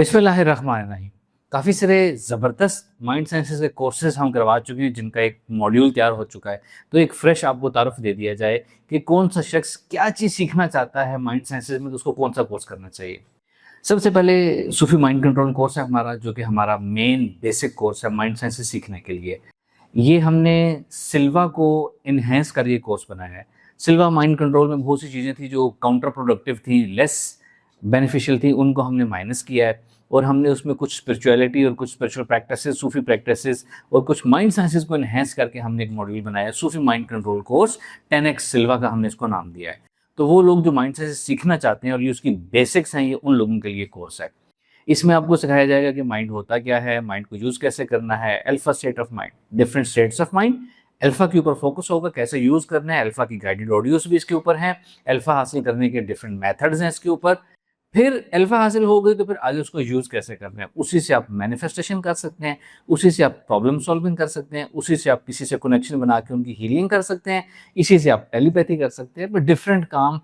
बिस्मिल्लाहिर्रहमानिर्रहीम। काफ़ी सारे ज़बरदस्त माइंड साइंसेस के कोर्सेज़ हम करवा चुके हैं जिनका एक मॉड्यूल तैयार हो चुका है। तो एक फ्रेश आपको तारुफ़ दे दिया जाए कि कौन-सा शख़्स क्या चीज़ सीखना चाहता है माइंड साइंसेस में, तो उसको कौन-सा कोर्स करना चाहिए। सबसे पहले सूफ़ी माइंड कंट्रोल कोर्स है हमारा, जो कि हमारा मेन बेसिक कोर्स है माइंड साइंसेस सीखने के लिए। ये हमने सिल्वा को एनहांस कर ये कोर्स बनाया है। सिल्वा माइंड कंट्रोल में बहुत सी चीज़ें थी जो काउंटर प्रोडक्टिव थी, लेस बेनिफिशियल थी, उनको हमने माइनस किया है और हमने उसमें कुछ स्पिरिचुअलिटी और कुछ स्पिरिचुअल प्रैक्टिसेस, सूफी प्रैक्टिसेस और कुछ माइंड साइंसेस को एनहांस करके हमने एक मॉड्यूल बनाया है, सूफी माइंड कंट्रोल कोर्स 10x सिल्वा का हमने इसको नाम दिया है। तो वो लोग जो माइंड साइंसेस सीखना चाहते हैं और ये उसकी बेसिक्स हैं, ये उन लोगों के लिए कोर्स है। इसमें आपको सिखाया जाएगा कि माइंड होता क्या है, माइंड को यूज़ कैसे करना है, alpha state of mind, different states of mind, alpha के ऊपर फोकस होगा, कैसे यूज़ करना है, अल्फा की गाइडेड ऑडियोज भी इसके ऊपर हैं, अल्फा हासिल करने के डिफरेंट मेथड्स हैं इसके ऊपर। फिर अल्फा हासिल हो गई तो फिर आगे उसको यूज़ कैसे करना है, उसी से आप मैनिफेस्टेशन कर सकते हैं, उसी से आप प्रॉब्लम सॉल्विंग कर सकते हैं, उसी से आप किसी से कनेक्शन बना के उनकी हीलिंग कर सकते हैं, इसी से आप टेलीपैथी कर सकते हैं। बट डिफरेंट काम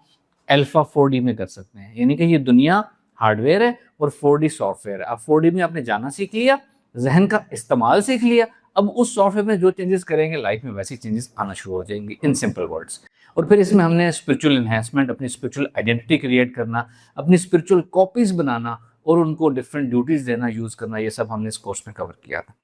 अल्फा 4D में कर सकते हैं, यानी कि ये दुनिया हार्डवेयर है और 4D सॉफ्टवेयर है। अब 4D में आपने जाना सीख लिया, जहन का इस्तेमाल सीख लिया, अब उस सॉफ्टवेयर में जो चेंजेस करेंगे लाइफ में वैसी चेंजेस आना शुरू हो जाएंगे, इन सिंपल वर्ड्स। और फिर इसमें हमने स्पिरिचुअल एनहांसमेंट, अपनी स्पिरिचुअल आइडेंटिटी क्रिएट करना, अपनी स्पिरिचुअल कॉपीज बनाना और उनको डिफरेंट ड्यूटीज देना, यूज करना, ये सब हमने इस कोर्स में कवर किया था।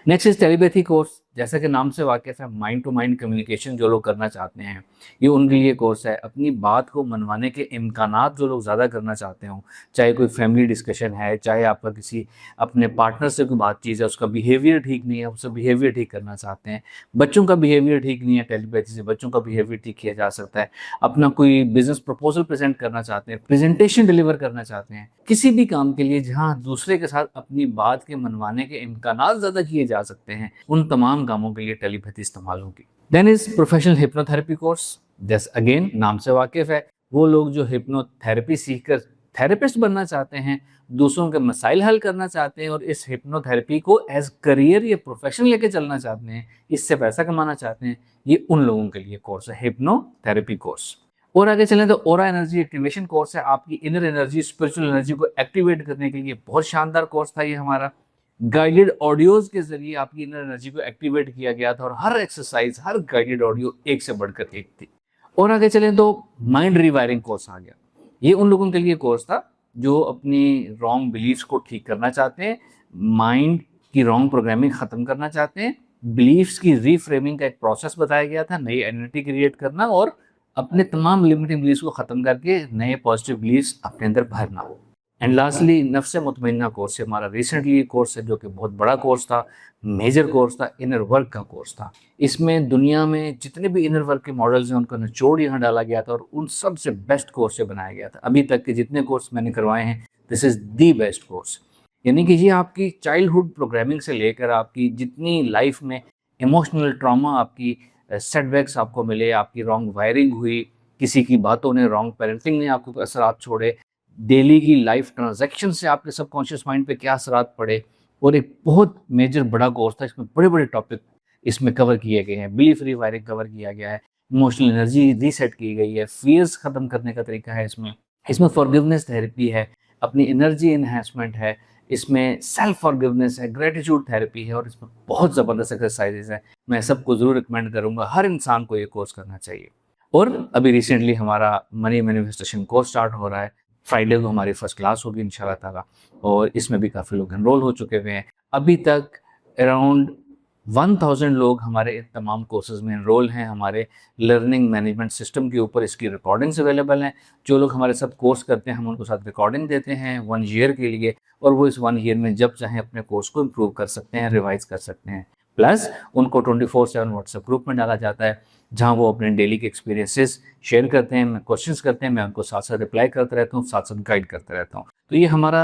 Next is telepathy course. जैसा कि नाम से वाकिफ है, माइंड टू माइंड कम्युनिकेशन जो लोग करना चाहते हैं, ये उनके लिए कोर्स है। अपनी बात को मनवाने के इम्कानात जो लोग ज़्यादा करना चाहते हों, चाहे कोई फैमिली डिस्कशन है, चाहे आपका किसी अपने पार्टनर से कोई बातचीत है, उसका बिहेवियर ठीक नहीं है, उसका बिहेवियर ठीक करना चाहते हैं, बच्चों का बिहेवियर ठीक नहीं है, टेलीपैथी से बच्चों का बिहेवियर ठीक किया जा सकता है, अपना कोई बिजनेस प्रपोजल प्रेजेंट करना चाहते हैं, प्रेजेंटेशन डिलीवर करना चाहते हैं, किसी भी काम के लिए जहाँ दूसरे के साथ अपनी बात के मनवाने के इम्कानात ज़्यादा किए जा सकते हैं, उन तमाम कामों के लिए टेलीपैथी इस्तेमाल होगी। Then is professional hypnotherapy course. जैसे अगेन नाम से वाकिफ है, वो लोग जो हिप्नोथेरेपी सीखकर थेरेपिस्ट बनना चाहते हैं, दूसरों के मसाइल हल करना चाहते हैं और इस हिप्नोथेरेपी को एज करियर या प्रोफेशन लेके चलना चाहते हैं, इससे पैसा कमाना चाहते हैं, ये उन लोगों के लिए कोर्स है हिप्नोथेरेपी कोर्स। और आगे चलें तो ओरा एनर्जी एक्टिवेशन कोर्स है, आपकी इनर एनर्जी, स्पिरिचुअल एनर्जी को एक्टिवेट करने के लिए बहुत शानदार कोर्स था ये हमारा। गाइडेड ऑडियोज के जरिए आपकी इनर एनर्जी को एक्टिवेट किया गया था और हर एक्सरसाइज, हर गाइडेड ऑडियो एक से बढ़कर एक थी। और आगे चलें तो माइंड रिवायरिंग कोर्स आ गया। ये उन लोगों के लिए कोर्स था जो अपनी रॉन्ग बिलीफ्स को ठीक करना चाहते हैं, माइंड की रॉन्ग प्रोग्रामिंग खत्म करना चाहते हैं, बिलीफ्स की रीफ्रेमिंग का एक प्रोसेस बताया गया था, नई आइडेंटिटी क्रिएट करना और अपने तमाम लिमिटिंग बिलीफ्स को खत्म करके नए पॉजिटिव बिलीफ्स अपने अंदर भरना हो। एंड लास्टली नफ्स मुतमइन्ना कोर्स है हमारा, रिसेंटली कोर्स है जो कि बहुत बड़ा कोर्स था, मेजर कोर्स था, इनर वर्क का कोर्स था। इसमें दुनिया में जितने भी इनर वर्क के मॉडल्स हैं उनका निचोड़ यहाँ डाला गया था और उन सबसे बेस्ट कोर्स से बनाया गया था। अभी तक के जितने कोर्स मैंने करवाए हैं, this is the best course. यानी कि ये आपकी चाइल्डहुड प्रोग्रामिंग से लेकर आपकी जितनी लाइफ में इमोशनल ट्रॉमा, आपकी सेटबैक्स आपको मिले, आपकी रॉन्ग वायरिंग हुई, किसी की बातों ने, रॉन्ग पेरेंटिंग ने आपको असरात छोड़े, डेली की लाइफ ट्रांजैक्शन से आपके सबकॉन्शियस माइंड पे क्या असरात पड़े, और एक बहुत मेजर बड़ा कोर्स था। इसमें बड़े बड़े टॉपिक इसमें कवर किए गए हैं। बिलीफ रिवायरिंग कवर किया गया है, इमोशनल एनर्जी रीसेट की गई है, फियर्स खत्म करने का तरीका है इसमें। इसमें फॉरगिवनेस थेरेपी है, अपनी एनर्जी एनहांसमेंट है, इसमें सेल्फ फॉरगिवनेस है, ग्रेटिट्यूड थेरेपी है और इसमें बहुत ज़बरदस्त एक्सरसाइजेज हैं। मैं सबको ज़रूर रिकमेंड करूँगा, हर इंसान को ये कोर्स करना चाहिए। और अभी रिसेंटली हमारा मनी मैनिफेस्टेशन कोर्स स्टार्ट हो रहा है, फ्राइडे को हमारी फर्स्ट क्लास होगी इंशाल्लाह ताला, और इसमें भी काफ़ी लोग एनरोल हो चुके हुए हैं। अभी तक अराउंड 1000 लोग हमारे इन तमाम कोर्सेज में एनरोल हैं। हमारे लर्निंग मैनेजमेंट सिस्टम के ऊपर इसकी रिकॉर्डिंग्स अवेलेबल हैं। जो लोग हमारे साथ कोर्स करते हैं, हम उनको साथ रिकॉर्डिंग देते हैं 1 ईयर के लिए, और वो इस 1 ईयर में जब चाहें अपने कोर्स को इम्प्रूव कर सकते हैं, रिवाइज कर सकते हैं। प्लस उनको 24/7 व्हाट्सएप ग्रुप में डाला जाता है, जहाँ वो अपने डेली के एक्सपीरियंसेस शेयर करते हैं, क्वेश्चंस करते हैं, मैं उनको साथ साथ रिप्लाई करता रहता हूँ, साथ साथ गाइड करता रहता हूँ। तो ये हमारा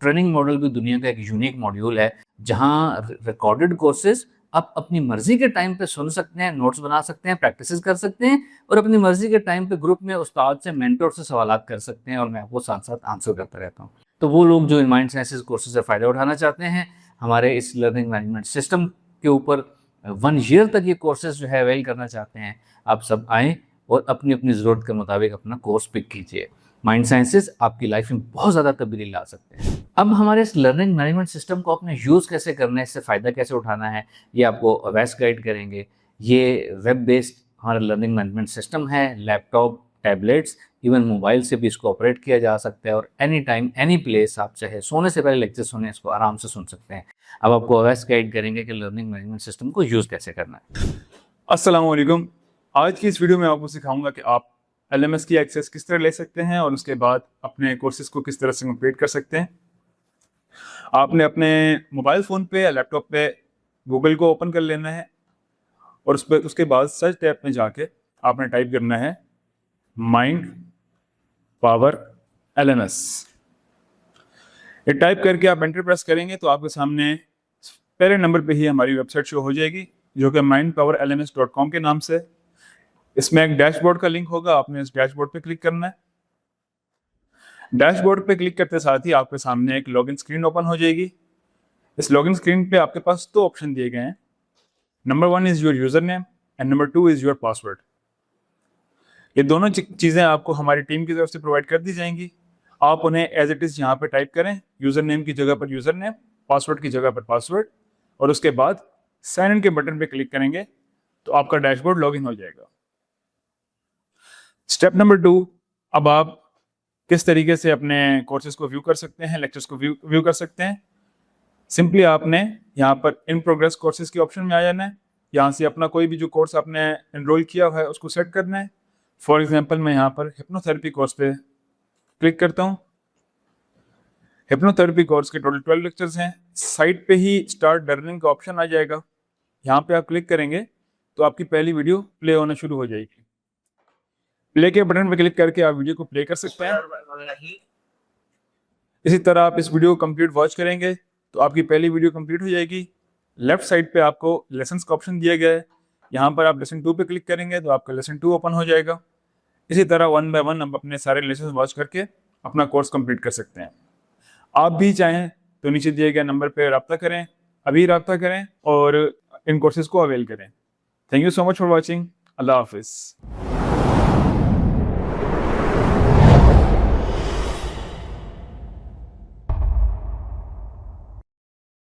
ट्रेनिंग मॉडल भी दुनिया का एक यूनिक मॉड्यूल है, जहाँ रिकॉर्डेड कोर्सेज आप अपनी मर्जी के टाइम पे सुन सकते हैं, नोट्स बना सकते हैं, प्रैक्टिसेस कर सकते हैं, और अपनी मर्जी के टाइम पे ग्रुप में उस्ताद से, मेंटर से सवालात कर सकते हैं, और मैं आपको साथ साथ आंसर करता रहता हूँ। तो वो लोग जो इन माइंड साइंसेस कोर्सेज से फ़ायदा उठाना चाहते हैं, हमारे इस लर्निंग मैनेजमेंट सिस्टम के ऊपर 1 ईयर तक ये कोर्सेज जो है अवेल करना चाहते हैं, आप सब आएँ और अपनी अपनी ज़रूरत के मुताबिक अपना कोर्स पिक कीजिए। माइंड साइंसेस आपकी लाइफ में बहुत ज़्यादा तब्दीली ला सकते हैं। अब हमारे इस लर्निंग मैनेजमेंट सिस्टम को अपने यूज़ कैसे करना है, इससे फ़ायदा कैसे उठाना है, ये आपको अवैस गाइड करेंगे। ये वेब बेस्ड हमारा लर्निंग मैनेजमेंट सिस्टम है। लैपटॉप, टैबलेट्स, इवन मोबाइल से भी इसको ऑपरेट किया जा सकता है और एनी टाइम एनी प्लेस आप चाहे सोने से पहले लेक्चर सुने, इसको आराम से सुन सकते हैं। अब आपको अवैस गाइड करेंगे कि लर्निंग मैनेजमेंट सिस्टम को यूज़ कैसे करना है। अस्सलाम वालेकुम। आज की इस वीडियो में आपको सिखाऊंगा कि आप LMS की एक्सेस किस तरह ले सकते हैं और उसके बाद अपने कोर्सेज को किस तरह से कंप्लीट कर सकते हैं। आपने अपने मोबाइल फ़ोन पे या लैपटॉप पे गूगल को ओपन कर लेना है और उसके बाद सर्च टैब में जाके आपने टाइप करना है माइंड पावर LMS। ये टाइप करके आप एंटर प्रेस करेंगे तो आपके सामने पहले नंबर पे ही हमारी वेबसाइट शो हो जाएगी, जो कि mindpowerlms.com के नाम से। इसमें एक डैशबोर्ड का लिंक होगा, आपने इस डैशबोर्ड पे क्लिक करना है। डैशबोर्ड पे क्लिक करते साथ ही आपके सामने एक लॉगिन स्क्रीन ओपन हो जाएगी। इस लॉगिन स्क्रीन पे आपके पास दो ऑप्शन दिए गए हैं। Number 1 is your user name and number 2 is your password. ये दोनों चीज़ें आपको हमारी टीम की तरफ से प्रोवाइड कर दी जाएंगी। आप उन्हें एज इट इज़ यहाँ पे टाइप करें, यूजर नेम की जगह पर यूजर नेम, पासवर्ड की जगह पर पासवर्ड, और उसके बाद साइन इन के बटन पे क्लिक करेंगे तो आपका डैशबोर्ड लॉगिन हो जाएगा। स्टेप नंबर 2, अब आप किस तरीके से अपने कोर्सेज को व्यू कर सकते हैं, लेक्चर्स को व्यू कर सकते हैं। सिंपली आपने यहाँ पर इन प्रोग्रेस कोर्सेज के ऑप्शन में आ जाना है। यहाँ से अपना कोई भी जो कोर्स आपने एनरोल किया हुआ है उसको सेट करना है। फॉर एग्जांपल मैं यहाँ पर हिप्नोथेरेपी कोर्स पे क्लिक करता हूँ। हिप्नोथेरेपी कोर्स के टोटल 12 लेक्चर्स हैं। साइट पे ही स्टार्ट लर्निंग का ऑप्शन आ जाएगा। यहाँ पे आप क्लिक करेंगे तो आपकी पहली वीडियो प्ले होना शुरू हो जाएगी। प्ले के बटन पे क्लिक करके आप वीडियो को प्ले कर सकते हैं। इसी तरह आप इस वीडियो को कंप्लीट वॉच करेंगे तो आपकी पहली वीडियो कंप्लीट हो जाएगी। लेफ्ट साइड पे आपको लेसन्स का ऑप्शन दिया गया है। यहाँ पर आप लेसन 2 पे क्लिक करेंगे तो आपका लेसन 2 ओपन हो जाएगा। इसी तरह 1 बाय 1 आप अपने सारे लेसन वॉच करके अपना कोर्स कंप्लीट कर सकते हैं। आप भी चाहें तो नीचे दिए गए नंबर पर रब्ता करें, अभी रब्ता करें और इन कोर्सेज को अवेल करें। Thank you so much for watching. अल्लाह हाफिज़।